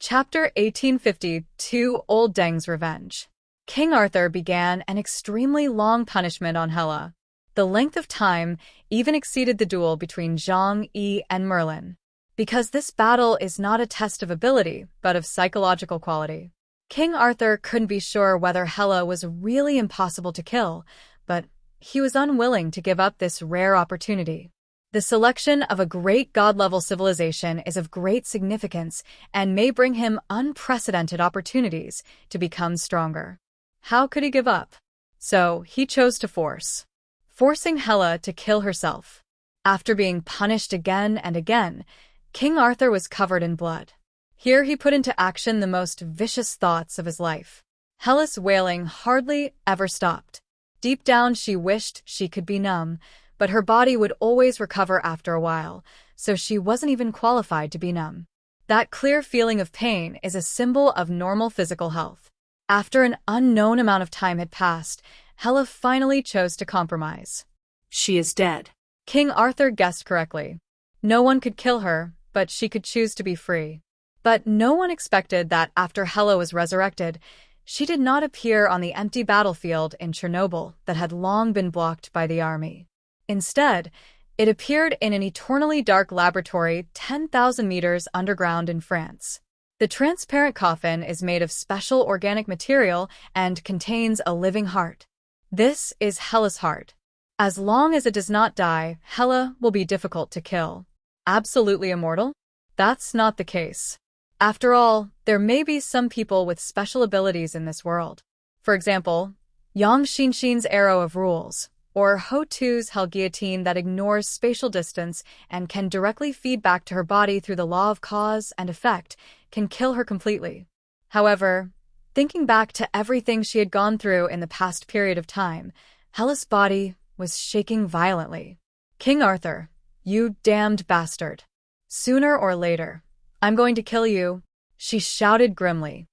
Chapter 1852 Old Deng's Revenge. King Arthur began an extremely long punishment on Hela. The length of time even exceeded the duel between Zhang Yi and Merlin. Because this battle is not a test of ability, but of psychological quality. King Arthur couldn't be sure whether Hela was really impossible to kill, but he was unwilling to give up this rare opportunity. The selection of a great god-level civilization is of great significance and may bring him unprecedented opportunities to become stronger. How could he give up? So he chose to forcing Hela to kill herself. After being punished again and again, King Arthur was covered in blood. Here he put into action the most vicious thoughts of his life. Hela's wailing hardly ever stopped. Deep down she wished she could be numb, but her body would always recover after a while, so she wasn't even qualified to be numb. That clear feeling of pain is a symbol of normal physical health. After an unknown amount of time had passed, Hela finally chose to compromise. She is dead. King Arthur guessed correctly. No one could kill her, but she could choose to be free. But no one expected that after Hela was resurrected, she did not appear on the empty battlefield in Chernobyl that had long been blocked by the army. Instead, it appeared in an eternally dark laboratory 10,000 meters underground in France. The transparent coffin is made of special organic material and contains a living heart. This is Hela's heart. As long as it does not die, Hela will be difficult to kill. Absolutely immortal? That's not the case. After all, there may be some people with special abilities in this world. For example, Yang Xinshin's arrow of rules, or Ho Tu's Hell guillotine that ignores spatial distance and can directly feed back to her body through the law of cause and effect, can kill her completely. However, thinking back to everything she had gone through in the past period of time, Hela's body was shaking violently. King Arthur, you damned bastard. Sooner or later, I'm going to kill you, she shouted grimly.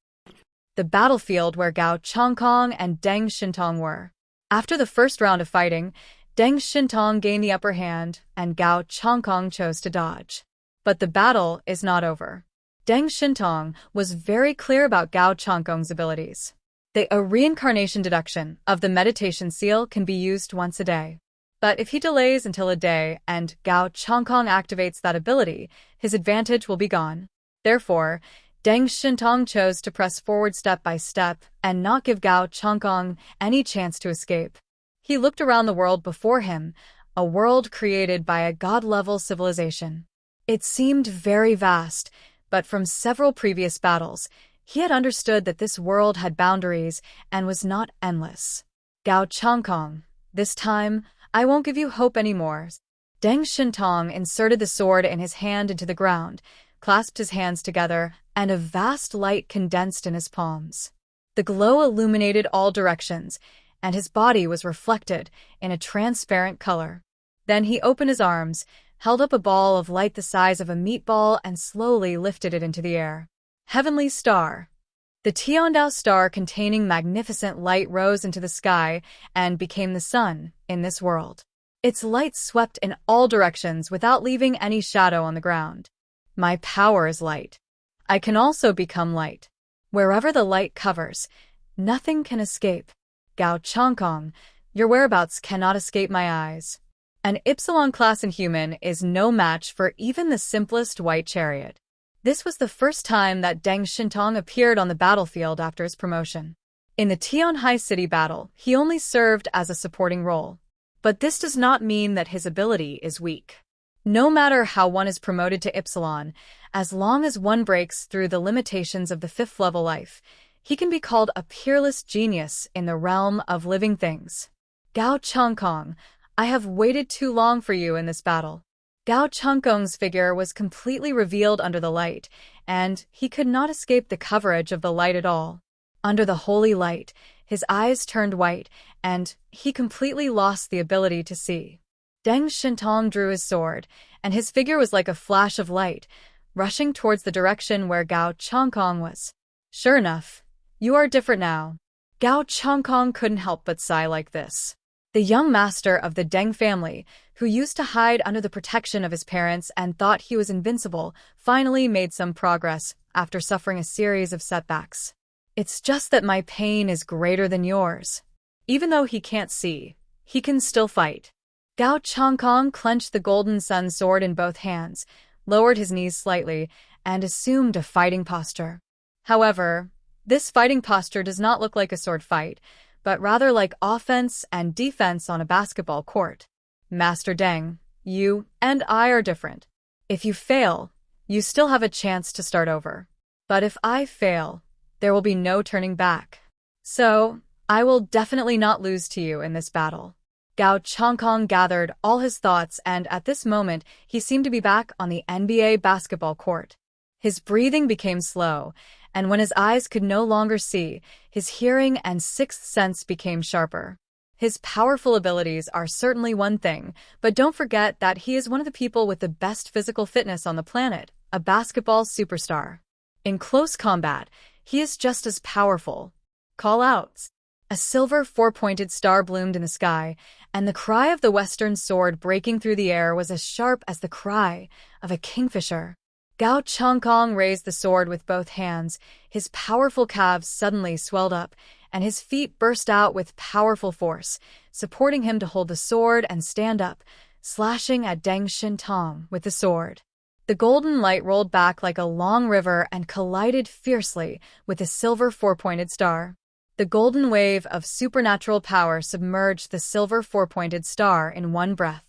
The battlefield where Changkong and Deng Shentong were. After the first round of fighting, Deng Shentong gained the upper hand and Changkong chose to dodge. But the battle is not over. Deng Shentong was very clear about Changkong's abilities. A reincarnation deduction of the meditation seal can be used once a day. But if he delays until a day and Changkong activates that ability, his advantage will be gone. Therefore, Deng Shentong chose to press forward step by step and not give Changkong any chance to escape. He looked around the world before him, a world created by a god-level civilization. It seemed very vast, but from several previous battles, he had understood that this world had boundaries and was not endless. Changkong, this time, I won't give you hope anymore. Deng Shentong inserted the sword in his hand into the ground, clasped his hands together, and a vast light condensed in his palms. The glow illuminated all directions, and his body was reflected in a transparent color. Then he opened his arms, held up a ball of light the size of a meatball, and slowly lifted it into the air. Heavenly Star. The Tiandao star containing magnificent light rose into the sky and became the sun in this world. Its light swept in all directions without leaving any shadow on the ground. My power is light. I can also become light. Wherever the light covers, nothing can escape. Changkong, your whereabouts cannot escape my eyes. An Epsilon-class inhuman is no match for even the simplest white chariot. This was the first time that Deng Shentong appeared on the battlefield after his promotion. In the Tianhai City battle, he only served as a supporting role. But this does not mean that his ability is weak. No matter how one is promoted to Epsilon, as long as one breaks through the limitations of the fifth-level life, he can be called a peerless genius in the realm of living things. Changkong, I have waited too long for you in this battle. Changkong's figure was completely revealed under the light, and he could not escape the coverage of the light at all. Under the holy light, his eyes turned white, and he completely lost the ability to see. Deng Shentong drew his sword, and his figure was like a flash of light, rushing towards the direction where Changkong was. Sure enough, you are different now. Changkong couldn't help but sigh like this. The young master of the Deng family, who used to hide under the protection of his parents and thought he was invincible, finally made some progress after suffering a series of setbacks. It's just that my pain is greater than yours. Even though he can't see, he can still fight. Gao Changkong clenched the golden sun sword in both hands, lowered his knees slightly, and assumed a fighting posture. However, this fighting posture does not look like a sword fight, but rather like offense and defense on a basketball court. Master Deng, you and I are different. If you fail, you still have a chance to start over. But if I fail, there will be no turning back. So, I will definitely not lose to you in this battle. Gao Changkong gathered all his thoughts, and at this moment, he seemed to be back on the NBA basketball court. His breathing became slow, and when his eyes could no longer see, his hearing and sixth sense became sharper. His powerful abilities are certainly one thing, but don't forget that he is one of the people with the best physical fitness on the planet, a basketball superstar. In close combat, he is just as powerful. Call-outs. A silver four-pointed star bloomed in the sky, and the cry of the Western sword breaking through the air was as sharp as the cry of a kingfisher. Gao Changkong raised the sword with both hands, his powerful calves suddenly swelled up, and his feet burst out with powerful force, supporting him to hold the sword and stand up, slashing at Deng Shentong with the sword. The golden light rolled back like a long river and collided fiercely with the silver four-pointed star. The golden wave of supernatural power submerged the silver four-pointed star in one breath.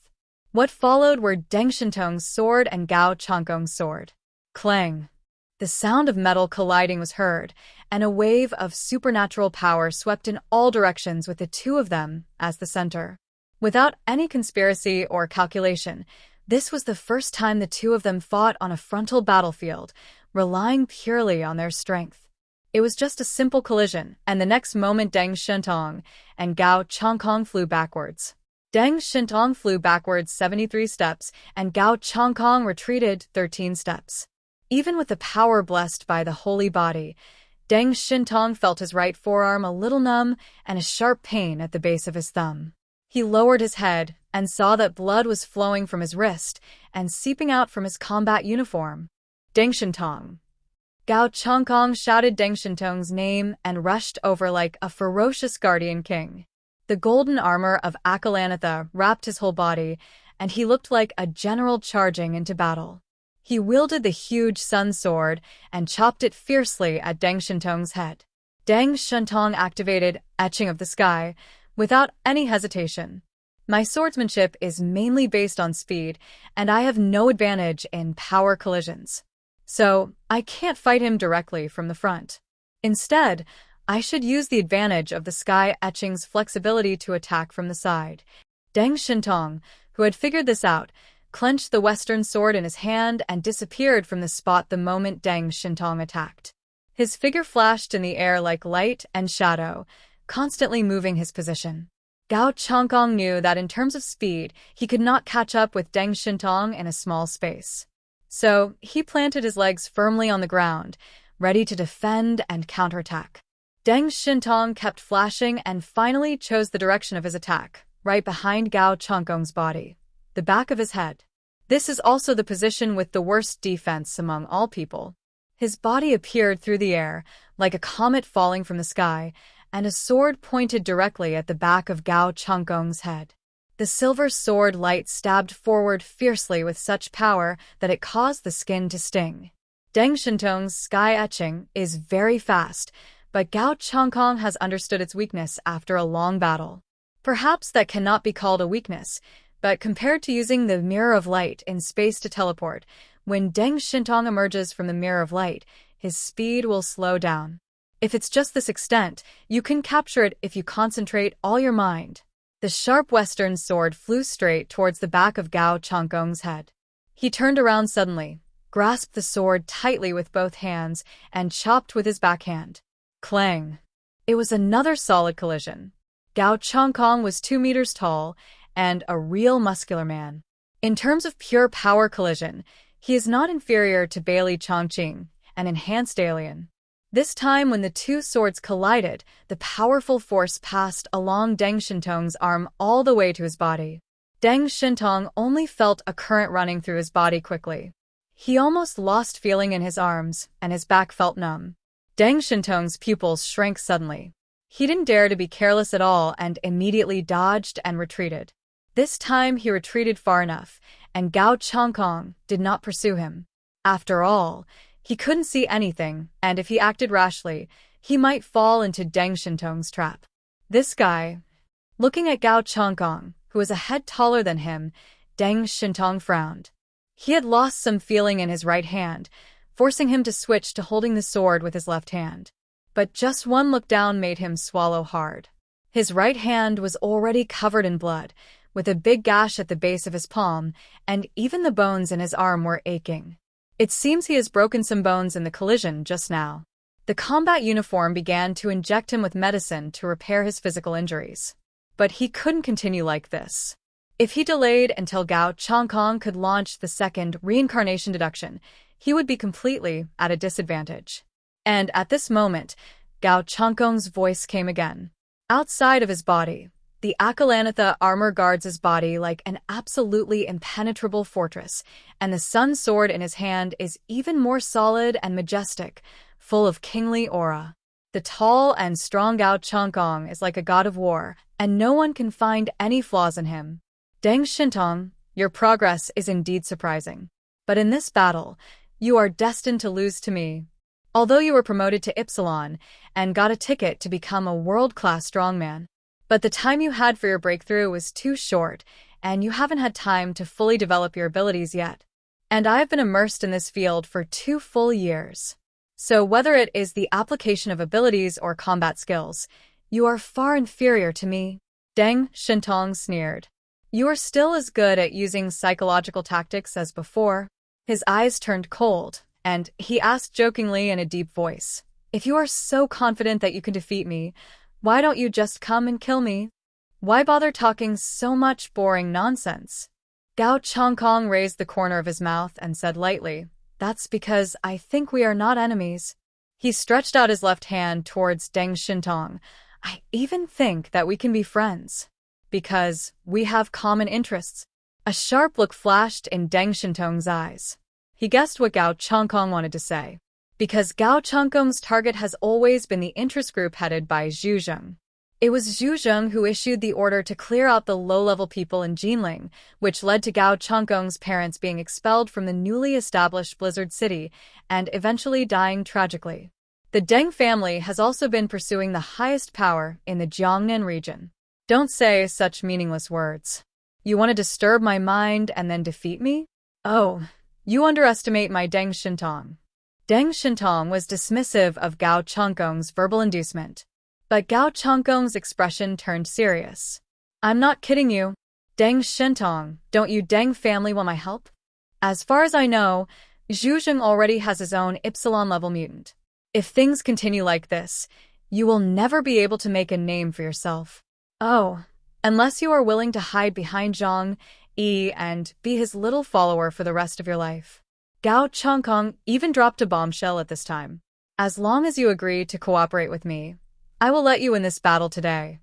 What followed were Deng Shentong's sword and Gao Changkong's sword. Clang! The sound of metal colliding was heard, and a wave of supernatural power swept in all directions with the two of them as the center. Without any conspiracy or calculation, this was the first time the two of them fought on a frontal battlefield, relying purely on their strength. It was just a simple collision, and the next moment Deng Shentong and Gao Changkong flew backwards. Deng Shentong flew backwards 73 steps, and Gao Changkong retreated 13 steps. Even with the power blessed by the holy body, Deng Shentong felt his right forearm a little numb and a sharp pain at the base of his thumb. He lowered his head and saw that blood was flowing from his wrist and seeping out from his combat uniform. Deng Shentong. Gao Changkong shouted Deng Shentong's name and rushed over like a ferocious guardian king. The golden armor of Akalanatha wrapped his whole body, and he looked like a general charging into battle. He wielded the huge sun sword and chopped it fiercely at Deng Shentong's head. Deng Shentong activated Etching of the Sky without any hesitation. My swordsmanship is mainly based on speed, and I have no advantage in power collisions. So, I can't fight him directly from the front. Instead, I should use the advantage of the Sky Etching's flexibility to attack from the side. Deng Shentong, who had figured this out, clenched the Western sword in his hand and disappeared from the spot the moment Deng Shentong attacked. His figure flashed in the air like light and shadow, constantly moving his position. Gao Changkong knew that in terms of speed, he could not catch up with Deng Shentong in a small space. So, he planted his legs firmly on the ground, ready to defend and counterattack. Deng Shentong kept flashing and finally chose the direction of his attack, right behind Gao Changkong's body, the back of his head. This is also the position with the worst defense among all people. His body appeared through the air, like a comet falling from the sky, and a sword pointed directly at the back of Gao Changkong's head. The silver sword light stabbed forward fiercely with such power that it caused the skin to sting. Deng Shentong's sky etching is very fast, but Gao Changkong has understood its weakness after a long battle. Perhaps that cannot be called a weakness, but compared to using the Mirror of Light in space to teleport, when Deng Shentong emerges from the Mirror of Light, his speed will slow down. If it's just this extent, you can capture it if you concentrate all your mind. The sharp Western sword flew straight towards the back of Gao Changkong's head. He turned around suddenly, grasped the sword tightly with both hands, and chopped with his backhand. Clang! It was another solid collision. Gao Changkong was 2 meters tall and a real muscular man. In terms of pure power collision, he is not inferior to Bailey Chongqing, an enhanced alien. This time when the two swords collided, the powerful force passed along Deng Shentong's arm all the way to his body. Deng Shentong only felt a current running through his body quickly. He almost lost feeling in his arms, and his back felt numb. Deng Shentong's pupils shrank suddenly. He didn't dare to be careless at all and immediately dodged and retreated. This time he retreated far enough, and Changkong did not pursue him. After all, he couldn't see anything, and if he acted rashly, he might fall into Deng Shentong's trap. This guy. Looking at Changkong, who was a head taller than him, Deng Shentong frowned. He had lost some feeling in his right hand, forcing him to switch to holding the sword with his left hand. But just one look down made him swallow hard. His right hand was already covered in blood, with a big gash at the base of his palm, and even the bones in his arm were aching. It seems he has broken some bones in the collision just now. The combat uniform began to inject him with medicine to repair his physical injuries. But he couldn't continue like this. If he delayed until Changkong could launch the second reincarnation deduction, he would be completely at a disadvantage. And at this moment, Changkong's voice came again. Outside of his body, the Akalanatha armor guards his body like an absolutely impenetrable fortress, and the sun sword in his hand is even more solid and majestic, full of kingly aura. The tall and strong Changkong is like a god of war, and no one can find any flaws in him. Deng Shentong, your progress is indeed surprising. But in this battle, you are destined to lose to me. Although you were promoted to Ypsilon and got a ticket to become a world-class strongman, but the time you had for your breakthrough was too short, and you haven't had time to fully develop your abilities yet. And I've been immersed in this field for 2 full years. So whether it is the application of abilities or combat skills, you are far inferior to me. Deng Shentong sneered. You are still as good at using psychological tactics as before. His eyes turned cold, and he asked jokingly in a deep voice, if you are so confident that you can defeat me, why don't you just come and kill me? Why bother talking so much boring nonsense? Changkong raised the corner of his mouth and said lightly, that's because I think we are not enemies. He stretched out his left hand towards Deng Shentong. I even think that we can be friends. Because we have common interests. A sharp look flashed in Deng Shentong's eyes. He guessed what Changkong wanted to say. Because Changkong's target has always been the interest group headed by Zhu Zheng. It was Zhu Zheng who issued the order to clear out the low-level people in Jinling, which led to Changkong's parents being expelled from the newly established Blizzard City and eventually dying tragically. The Deng family has also been pursuing the highest power in the Jiangnan region. Don't say such meaningless words. You want to disturb my mind and then defeat me? Oh, you underestimate my Deng Shentong. Deng Shentong was dismissive of Changkong's verbal inducement. But Changkong's expression turned serious. I'm not kidding you. Deng Shentong, don't you Deng family want my help? As far as I know, Zhu Zheng already has his own Ypsilon-level mutant. If things continue like this, you will never be able to make a name for yourself. Oh, unless you are willing to hide behind Zhang Yi and be his little follower for the rest of your life. Changkong even dropped a bombshell at this time. As long as you agree to cooperate with me, I will let you in this battle today.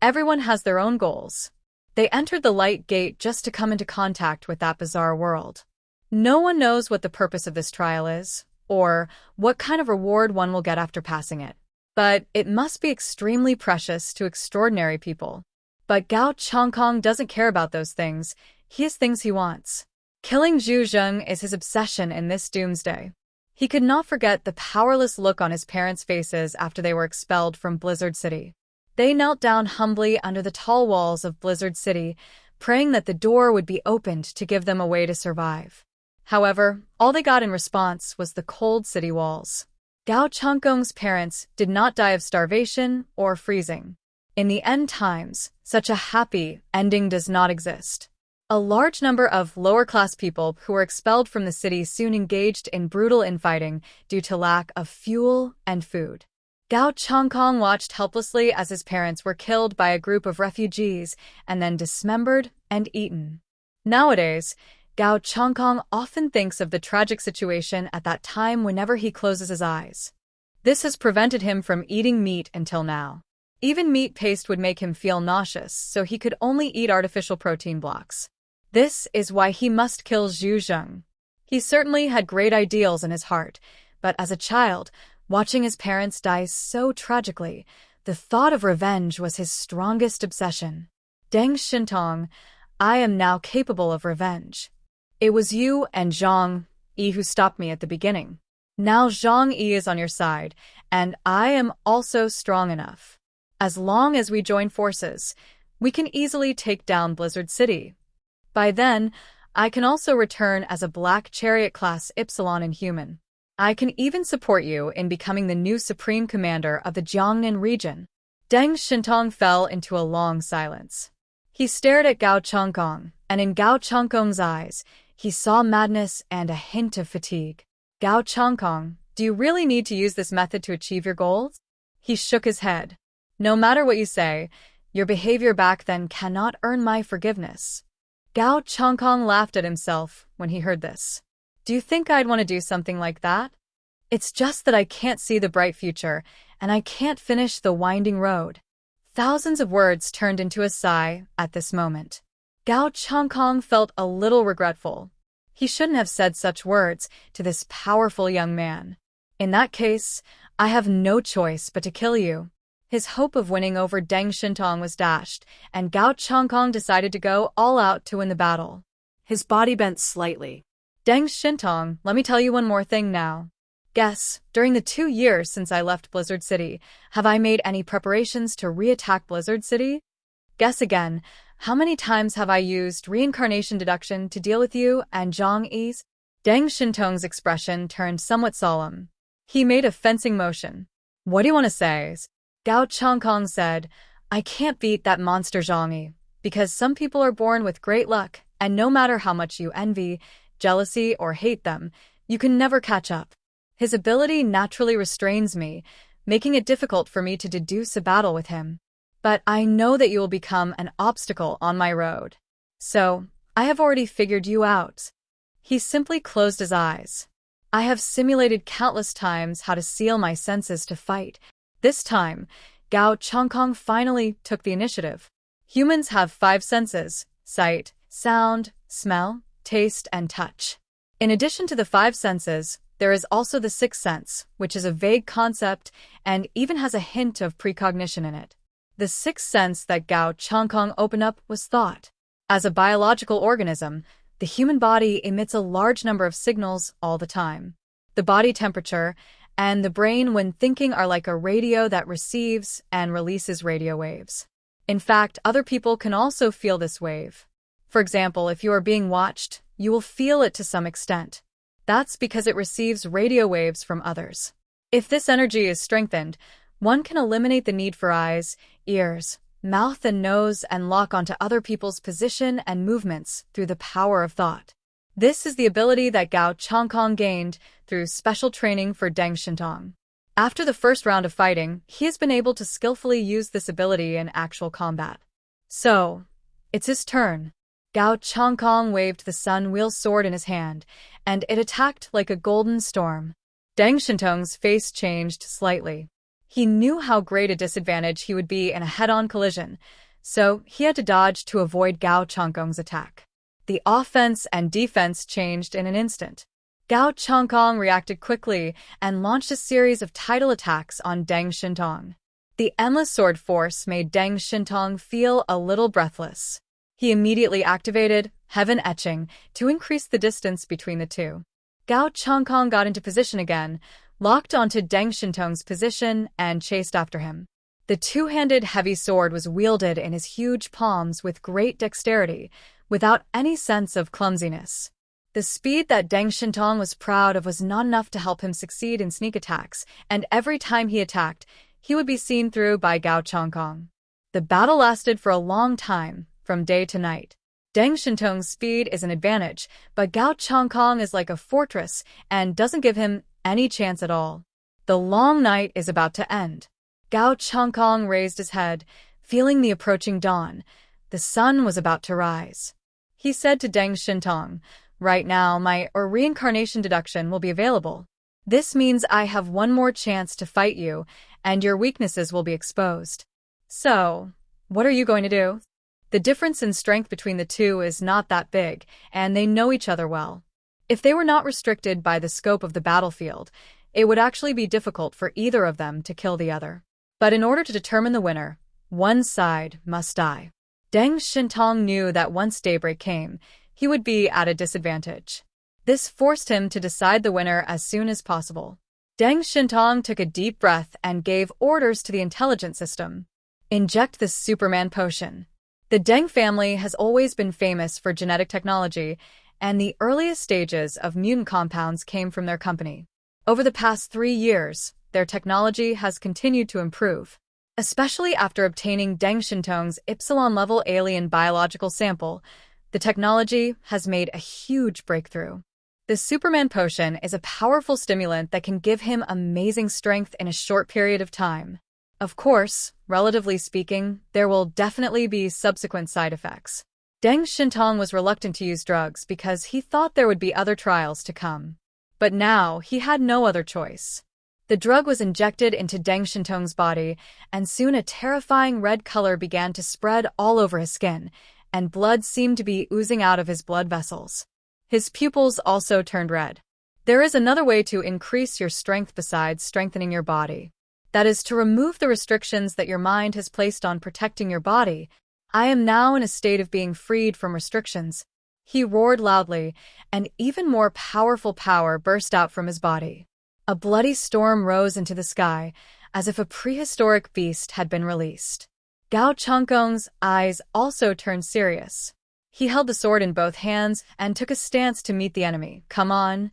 Everyone has their own goals. They entered the light gate just to come into contact with that bizarre world. No one knows what the purpose of this trial is, or what kind of reward one will get after passing it. But it must be extremely precious to extraordinary people. But Changkong doesn't care about those things. He has things he wants. Killing Zhu Zheng is his obsession in this Doomsday. He could not forget the powerless look on his parents' faces after they were expelled from Blizzard City. They knelt down humbly under the tall walls of Blizzard City, praying that the door would be opened to give them a way to survive. However, all they got in response was the cold city walls. Changkong's parents did not die of starvation or freezing. In the end times, such a happy ending does not exist. A large number of lower-class people who were expelled from the city soon engaged in brutal infighting due to lack of fuel and food. Changkong watched helplessly as his parents were killed by a group of refugees and then dismembered and eaten. Nowadays, Changkong often thinks of the tragic situation at that time whenever he closes his eyes. This has prevented him from eating meat until now. Even meat paste would make him feel nauseous, so he could only eat artificial protein blocks. This is why he must kill Zhu Zheng. He certainly had great ideals in his heart, but as a child, watching his parents die so tragically, the thought of revenge was his strongest obsession. Deng Shentong, I am now capable of revenge. It was you and Zhang Yi who stopped me at the beginning. Now Zhang Yi is on your side, and I am also strong enough. As long as we join forces, we can easily take down Blizzard City. By then, I can also return as a Black Chariot Class Ypsilon Inhuman. I can even support you in becoming the new Supreme Commander of the Jiangnan region. Deng Shentong fell into a long silence. He stared at Gao Changkong, and in Gao Changkong's eyes, he saw madness and a hint of fatigue. Gao Changkong, do you really need to use this method to achieve your goals? He shook his head. No matter what you say, your behavior back then cannot earn my forgiveness. Gao Changkong laughed at himself when he heard this. Do you think I'd want to do something like that? It's just that I can't see the bright future, and I can't finish the winding road. Thousands of words turned into a sigh at this moment. Gao Changkong felt a little regretful. He shouldn't have said such words to this powerful young man. In that case, I have no choice but to kill you. His hope of winning over Deng Shentong was dashed, and Gao Changkong decided to go all out to win the battle. His body bent slightly. Deng Shentong, let me tell you one more thing now. Guess, during the 2 years since I left Blizzard City, have I made any preparations to re-attack Blizzard City? Guess again, how many times have I used reincarnation deduction to deal with you and Zhang Yi's? Deng Shentong's expression turned somewhat solemn. He made a fencing motion. What do you want to say? Gao Changkong said, I can't beat that monster Zhang Yi, because some people are born with great luck, and no matter how much you envy, jealousy, or hate them, you can never catch up. His ability naturally restrains me, making it difficult for me to deduce a battle with him. But I know that you will become an obstacle on my road. So, I have already figured you out. He simply closed his eyes. I have simulated countless times how to seal my senses to fight. This time, Gao Changkong finally took the initiative. Humans have 5 senses: sight, sound, smell, taste, and touch. In addition to the 5 senses, there is also the 6th sense, which is a vague concept and even has a hint of precognition in it. The 6th sense that Gao Changkong opened up was thought. As a biological organism, the human body emits a large number of signals all the time. The body temperature and the brain when thinking are like a radio that receives and releases radio waves. In fact, other people can also feel this wave. For example, if you are being watched, you will feel it to some extent. That's because it receives radio waves from others. If this energy is strengthened, one can eliminate the need for eyes, ears, mouth, and nose and lock onto other people's position and movements through the power of thought. This is the ability that Gao Changkong gained through special training for Deng Shentong. After the first round of fighting, he has been able to skillfully use this ability in actual combat. So, it's his turn. Gao Changkong waved the sun wheel sword in his hand, and it attacked like a golden storm. Deng Shentong's face changed slightly. He knew how great a disadvantage he would be in a head-on collision, so he had to dodge to avoid Gao Changkong's attack. The offense and defense changed in an instant. Gao Changkong reacted quickly and launched a series of tidal attacks on Deng Shentong. The endless sword force made Deng Shentong feel a little breathless. He immediately activated Heaven Etching to increase the distance between the two. Gao Changkong got into position again, locked onto Deng Shentong's position, and chased after him. The two-handed heavy sword was wielded in his huge palms with great dexterity, without any sense of clumsiness. The speed that Deng Shentong was proud of was not enough to help him succeed in sneak attacks, and every time he attacked, he would be seen through by Gao Changkong. The battle lasted for a long time, from day to night. Deng Shentong's speed is an advantage, but Gao Changkong is like a fortress and doesn't give him any chance at all. The long night is about to end. Gao Changkong raised his head, feeling the approaching dawn. The sun was about to rise. He said to Deng Shentong, "Right now, my reincarnation deduction will be available. This means I have one more chance to fight you, and your weaknesses will be exposed. So, what are you going to do? The difference in strength between the two is not that big, and they know each other well. If they were not restricted by the scope of the battlefield, it would actually be difficult for either of them to kill the other. But in order to determine the winner, one side must die. Deng Shentong knew that once daybreak came, he would be at a disadvantage. This forced him to decide the winner as soon as possible. Deng Shentong took a deep breath and gave orders to the intelligence system. Inject this Superman potion. The Deng family has always been famous for genetic technology, and the earliest stages of mutant compounds came from their company. Over the past 3 years, their technology has continued to improve. Especially after obtaining Deng Shentong's Epsilon-level alien biological sample, the technology has made a huge breakthrough. The Superman potion is a powerful stimulant that can give him amazing strength in a short period of time. Of course, relatively speaking, there will definitely be subsequent side effects. Deng Shentong was reluctant to use drugs because he thought there would be other trials to come. But now, he had no other choice. The drug was injected into Deng Shentong's body, and soon a terrifying red color began to spread all over his skin, and blood seemed to be oozing out of his blood vessels. His pupils also turned red. There is another way to increase your strength besides strengthening your body. That is to remove the restrictions that your mind has placed on protecting your body. I am now in a state of being freed from restrictions. He roared loudly, and even more powerful power burst out from his body. A bloody storm rose into the sky, as if a prehistoric beast had been released. Gao Changkong's eyes also turned serious. He held the sword in both hands and took a stance to meet the enemy. Come on,